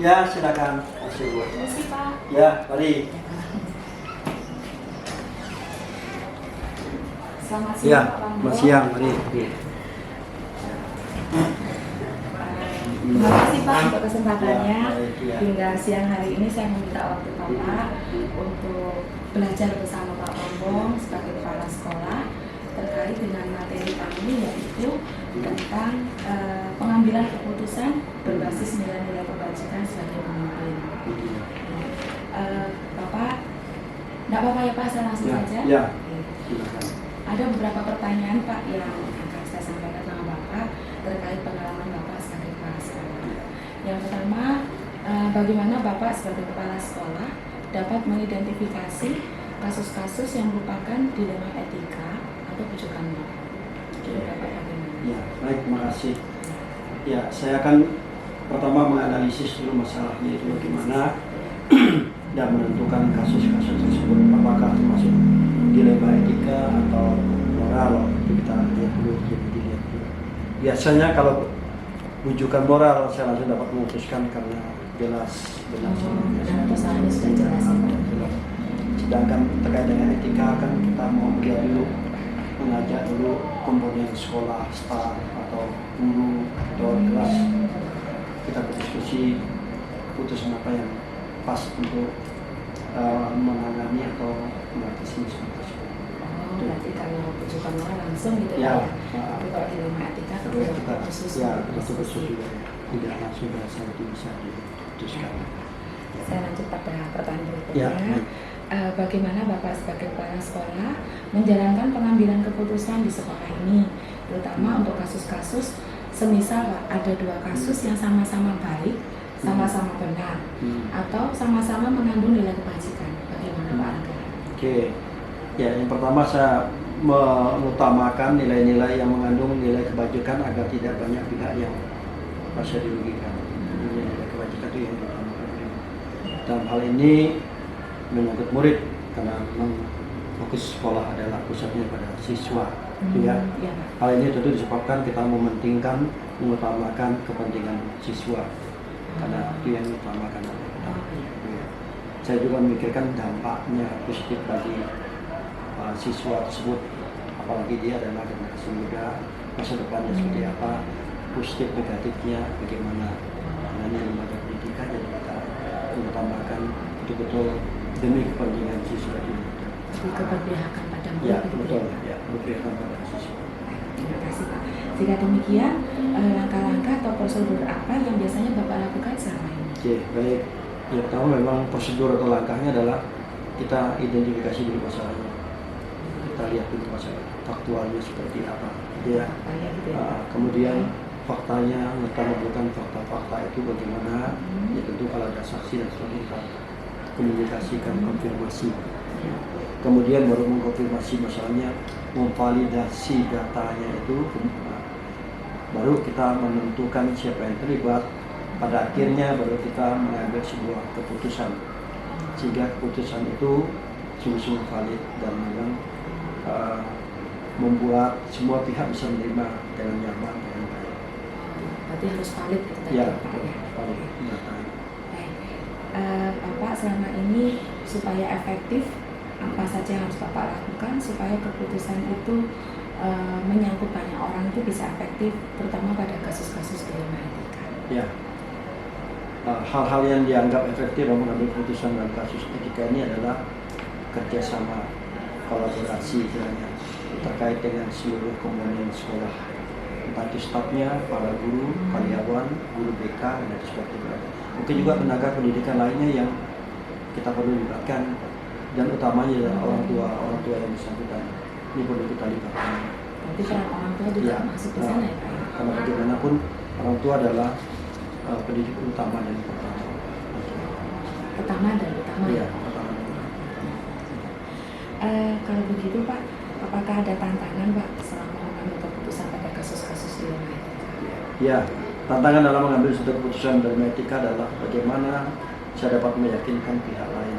Ya, silakan. Masih Bu. Permisi Pak. Ya, mari. Selamat siang Ya, Pak Bambang. selamat siang, mari. Terima kasih Pak untuk kesempatannya. Ya, baik, ya. Hingga siang hari ini saya meminta waktu Bapak untuk belajar bersama Pak Bambang sebagai kepala sekolah terkait dengan materi kami, yaitu tentang pengambilan keputusan berbasis nilai-nilai kebajikan sebagai pemimpin. Bapak, tidak apa-apa ya Pak, saya langsung Ya, saja. ya. Silakan. Ada beberapa pertanyaan Pak yang akan saya sampaikan sama Bapak terkait pengalaman Bapak sebagai kepala sekolah. Yang pertama, bagaimana Bapak sebagai kepala sekolah dapat mengidentifikasi kasus-kasus yang merupakan dilema etika atau bujukan moral? Jadi Bapak bagaimana? Ya, baik, terima kasih. Ya, saya akan pertama menganalisis dulu masalahnya itu bagaimana dan menentukan kasus-kasus tersebut apakah termasuk dilema etika atau moral. Itu kita lihat dulu, dilihat dulu. Biasanya kalau bujukan moral saya langsung dapat memutuskan karena jelas benar Dan persoalannya sudah jelas ya Pak. jelas. Sedangkan terkait dengan etika kan kita mau lihat dulu, mengajak dulu komponen sekolah, staf atau guru atau kelas, kita berdiskusi keputusan apa yang pas untuk menangani atau mengatasi masalah tersebut. Oh, berarti kalau bujukan moral langsung gitu Ya, ya. Tapi kalau dilema etika itu kita khusus ya untuk betul diskusi. juga ya. Tidak langsung bahasa itu bisa diputuskan. Saya lanjut pada pertanyaan Ya, berikutnya. Bagaimana Bapak sebagai kepala sekolah menjalankan pengambilan keputusan di sekolah ini, terutama untuk kasus-kasus semisal Pak, ada dua kasus yang sama-sama baik, sama-sama benar, atau sama-sama mengandung nilai kebajikan. Bagaimana Pak Angga? Oke, ya yang pertama saya mengutamakan nilai-nilai yang mengandung nilai kebajikan agar tidak banyak pihak yang merasa dirugikan. Nilai kebajikan itu yang diutamakan. Dalam hal ini menyangkut murid karena memang fokus sekolah adalah pusatnya pada siswa. Ya. Ya, Pak. Hal ini tentu disebabkan kita mementingkan, mengutamakan kepentingan siswa karena itu yang diutamakan. Ya. Saya juga memikirkan dampaknya positif bagi siswa tersebut, apalagi dia adalah generasi muda, masa depannya seperti apa, positif negatifnya bagaimana. Karena ini lembaga pendidikan, jadi kita mengutamakan betul-betul demi kepentingan siswa ini. Jadi keberpihakan pada murid. Ya, gitu betul. ya. Ya, berpihak pada siswa. Terima kasih Pak. Jika demikian, langkah-langkah atau prosedur apa yang biasanya Bapak lakukan selama ini? Oke, baik. Yang pertama memang prosedur atau langkahnya adalah kita identifikasi dulu masalahnya. Kita lihat dulu masalah faktualnya seperti apa. Ya. Faktanya gitu ya. Kemudian faktanya, kita menentukan fakta-fakta itu bagaimana. Ya tentu kalau ada saksi dan sebagainya kita komunikasikan, konfirmasi. Kemudian baru mengkonfirmasi masalahnya, memvalidasi datanya itu, baru kita menentukan siapa yang terlibat. Pada akhirnya baru kita mengambil sebuah keputusan, sehingga keputusan itu sungguh-sungguh valid dan memang membuat semua pihak bisa menerima dengan nyaman dengan baik. Berarti harus valid gitu tadi Ya, Pak ya. valid datanya. Baik. Bapak selama ini supaya efektif, apa saja yang harus Bapak lakukan supaya keputusan itu menyangkut banyak orang itu bisa efektif, terutama pada kasus-kasus dilema etika? Ya, hal-hal yang dianggap efektif dalam mengambil keputusan dalam kasus etika ini adalah kerjasama, kolaborasi istilahnya, terkait dengan seluruh komponen sekolah, entah itu stafnya, para guru, karyawan, guru BK, dan sebagainya. Mungkin juga tenaga pendidikan lainnya yang kita perlu libatkan, dan utamanya adalah orang tua yang bersangkutan. Ini perlu kita libatkan. Berarti peran orang tua juga masuk ke sana ya Pak ya? Karena bagaimanapun orang tua adalah pendidik utama dan pertama. Pertama dan utama Iya, ya. pertama. Kalau begitu Pak, apakah ada tantangan Pak selama mengambil keputusan pada kasus-kasus dilema etika? Ya, tantangan dalam mengambil suatu keputusan dalam etika adalah bagaimana saya dapat meyakinkan pihak lain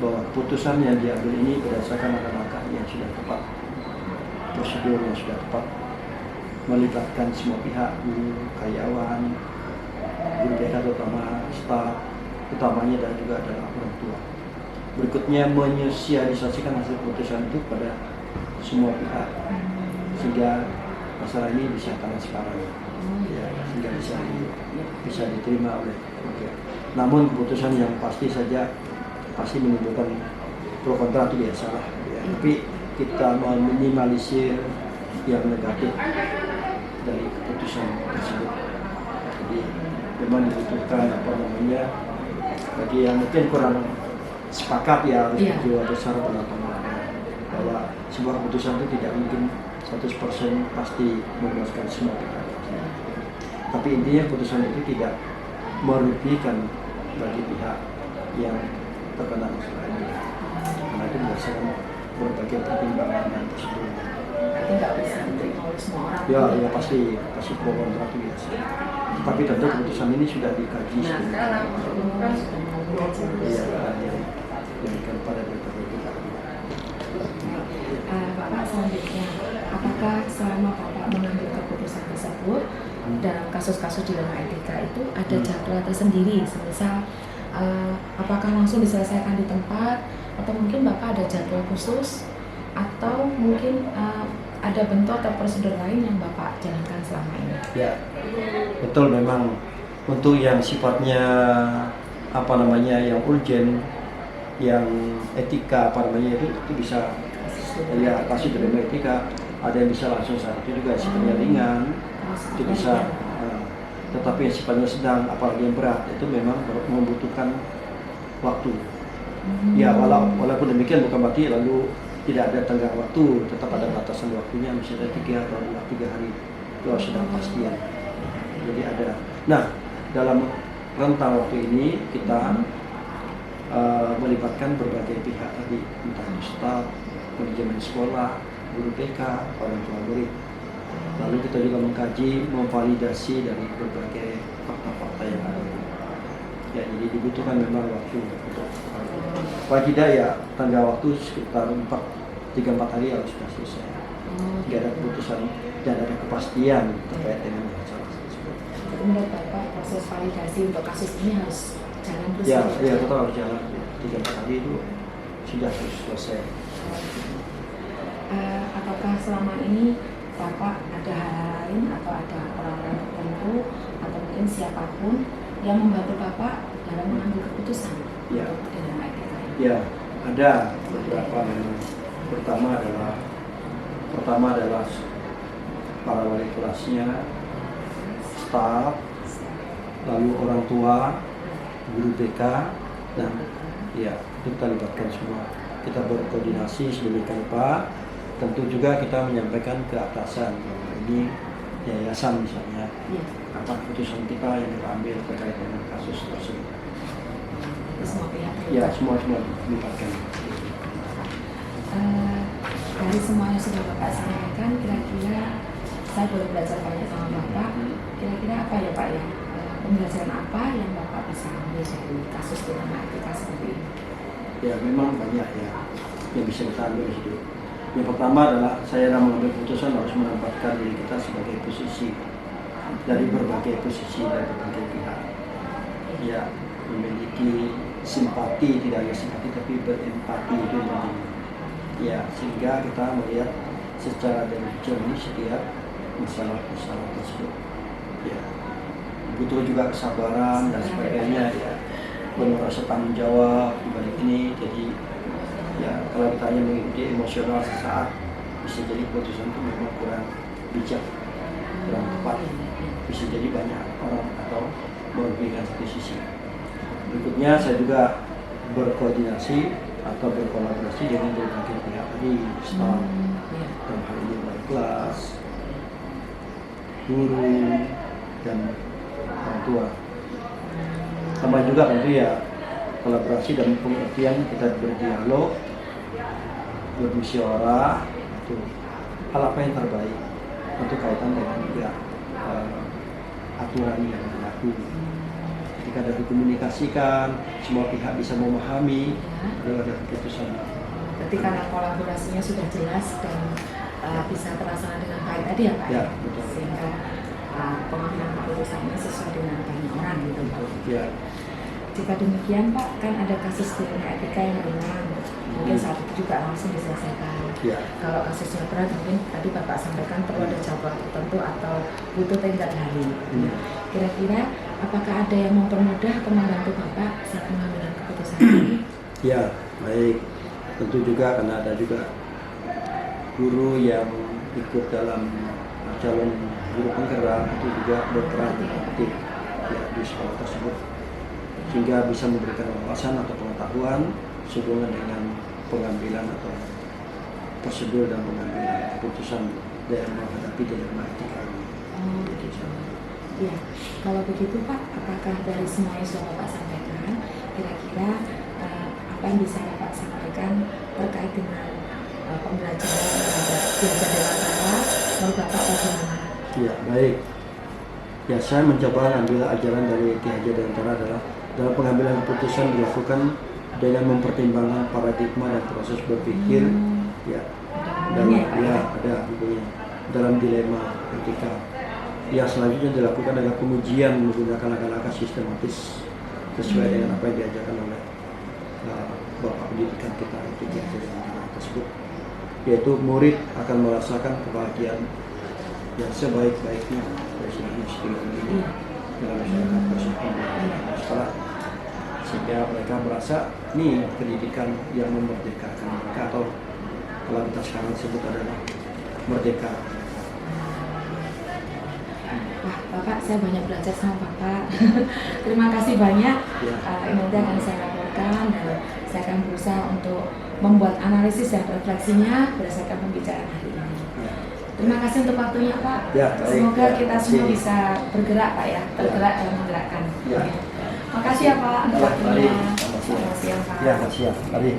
bahwa keputusan yang diambil ini berdasarkan langkah-langkah yang sudah tepat, prosedur yang sudah tepat, melibatkan semua pihak, guru, karyawan, guru BK terutama, peserta utamanya dan juga adalah orang tua. Berikutnya menyosialisasikan hasil keputusan itu pada semua pihak sehingga masalah ini bisa transparan, ya, sehingga bisa diterima oleh masyarakat. Namun keputusan yang pasti menimbulkan pro kontra itu biasa lah, ya. Tapi kita meminimalisir yang negatif dari keputusan tersebut. Jadi memang dibutuhkan bagi yang mungkin kurang sepakat ya harus berjiwa besar bahwa sebuah keputusan itu tidak mungkin 100% pasti memuaskan semua pihak. Tapi intinya keputusan itu tidak merugikan bagi pihak yang terkena masalah ini. Karena itu berdasarkan berbagai pertimbangan yang tersebut. Berarti nggak bisa diterima oleh semua orang. Ya pasti pro kontra itu biasa. Tapi tentu keputusan ini sudah dikaji sebelumnya. Diberikan pada berbagai pihak. Bapak selanjutnya, apakah selama Bapak mengambil keputusan tersebut dalam kasus-kasus di ranah etika itu ada jadwal tersendiri, semisal apakah langsung diselesaikan di tempat atau mungkin Bapak ada jadwal khusus atau mungkin ada bentuk atau prosedur lain yang Bapak jalankan selama ini? Ya, betul, memang untuk yang sifatnya yang urgent, yang etika itu bisa ya kasih terima etika. Ada yang bisa langsung saat itu juga sifatnya ringan, itu bisa. Tetapi yang sifatnya sedang, apalagi yang berat, itu memang membutuhkan waktu. Ya walaupun demikian bukan berarti lalu tidak ada tenggang waktu, tetap ada batasan waktunya, misalnya 3 atau 3 hari itu sudah pastian. Jadi ada. Nah, dalam rentang waktu ini kita melibatkan berbagai pihak tadi, entah itu staf, manajemen sekolah, guru TK, orang tua murid. Lalu kita juga mengkaji, memvalidasi dari berbagai fakta-fakta yang ada. Ya, jadi dibutuhkan memang waktu untuk paling tidak ya tanggal waktu sekitar 3-4 hari harus sudah selesai. Tidak ada keputusan dan ada kepastian terkait dengan masalah tersebut. Jadi menurut Bapak proses validasi untuk kasus ini harus jalan terus? Ya tetap harus jalan. 3-4 hari itu sudah harus selesai. Apakah selama ini Bapak ada hal lain atau ada orang-orang tertentu atau mungkin siapapun yang membantu Bapak dalam mengambil keputusan untuk dalam etika? Ya, ada beberapa memang. Pertama adalah para wali kelasnya, staf, lalu orang tua, guru TK, dan ya kita libatkan semua. Kita berkoordinasi sedemikian rupa. Tentu juga kita menyampaikan ke atasan, ini yayasan misalnya, apa keputusan kita yang kita ambil terkait dengan kasus tersebut. Semua pihak. Ya, semua dilibatkan. Dari semua yang sudah Bapak sampaikan, kira-kira saya boleh belajar banyak sama Bapak. Kira-kira apa ya Pak ya? Pembelajaran apa yang Bapak bisa ambil dari kasus di ranah etika seperti ini? Ya, memang banyak ya yang bisa kita ambil di situ. Yang pertama adalah saya dalam mengambil keputusan harus menempatkan diri kita sebagai posisi dari berbagai posisi dari berbagai pihak. Ya, memiliki simpati, tidak hanya simpati tapi berempati itu yang penting. Ya, sehingga kita melihat secara jernih setiap masalah-masalah tersebut. Ya, butuh juga kesabaran dan sebagainya ya, merasa tanggung jawab di balik ini. Jadi ya kalau kita hanya mengikuti emosional sesaat, bisa jadi keputusan itu memang kurang bijak, kurang tepat, bisa jadi banyak orang atau merugikan satu sisi. Berikutnya saya juga berkoordinasi atau berkolaborasi dengan berbagai pihak tadi, staf, dalam hal ini wali kelas, guru, dan orang tua. Tambah juga tentu ya kolaborasi dan pengertian, kita berdialog, bermusyawarah, itu hal apa yang terbaik untuk kaitan dengan juga aturan yang berlaku. Ketika ada dikomunikasikan, semua pihak bisa memahami, lalu ada keputusan. Berarti karena kolaborasinya sudah jelas dan bisa terlaksana dengan baik tadi ya Pak? Ya, betul. Sehingga pengambilan keputusannya sesuai dengan banyak orang gitu Pak? Ya. jika demikian Pak, kan ada kasus dilema etika yang ringan, mungkin saat itu juga langsung diselesaikan. Ya. Kalau kasusnya berat, mungkin tadi Bapak sampaikan perlu ada jadwal tertentu atau butuh tenggat hari. Kira-kira apakah ada yang mempermudah atau membantu Bapak saat mengambil keputusan ini? Ya, baik. Tentu juga karena ada juga guru yang ikut dalam calon guru penggerak itu juga berperan aktif ya, di sekolah tersebut, sehingga bisa memberikan wawasan atau pengetahuan sehubungan dengan pengambilan atau prosedur dan pengambilan keputusan dalam menghadapi dilema etika ini. Oh begitu. Ya, kalau begitu Pak, apakah dari semua yang sudah Bapak sampaikan, kira-kira apa yang bisa Bapak sampaikan terkait dengan pembelajaran terhadap belajar dewasa menurut Bapak bagaimana? Ya, baik. Ya, saya mencoba ambil ajaran dari Ki Hajar Dewantara adalah dalam pengambilan keputusan dilakukan dengan mempertimbangkan paradigma dan proses berpikir ya dalam ada bukunya dalam dilema etika. Yang selanjutnya dilakukan adalah pengujian menggunakan langkah-langkah sistematis sesuai dengan apa yang diajarkan oleh Bapak pendidikan kita itu Ki Hajar Dewantara tersebut, yaitu murid akan merasakan kebahagiaan yang sebaik-baiknya dari segi psikologi dalam masyarakat tersebut sekolah, sehingga mereka merasa ini pendidikan yang memerdekakan mereka, atau kalau kita sekarang sebut adalah merdeka. Wah, Bapak, saya banyak belajar sama Bapak. Terima kasih banyak. Ya. Ini nanti akan saya laporkan dan saya akan berusaha untuk membuat analisis dan refleksinya berdasarkan pembicaraan hari ini. Ya. Terima kasih untuk waktunya Pak. Ya, baik. Semoga Ya, kita semua bisa bergerak Pak ya, tergerak dalam menggerakkan. Ya. Makasih ya Pak untuk Ya, waktunya. mari. Selamat siang Pak. Ya, siap. Mari.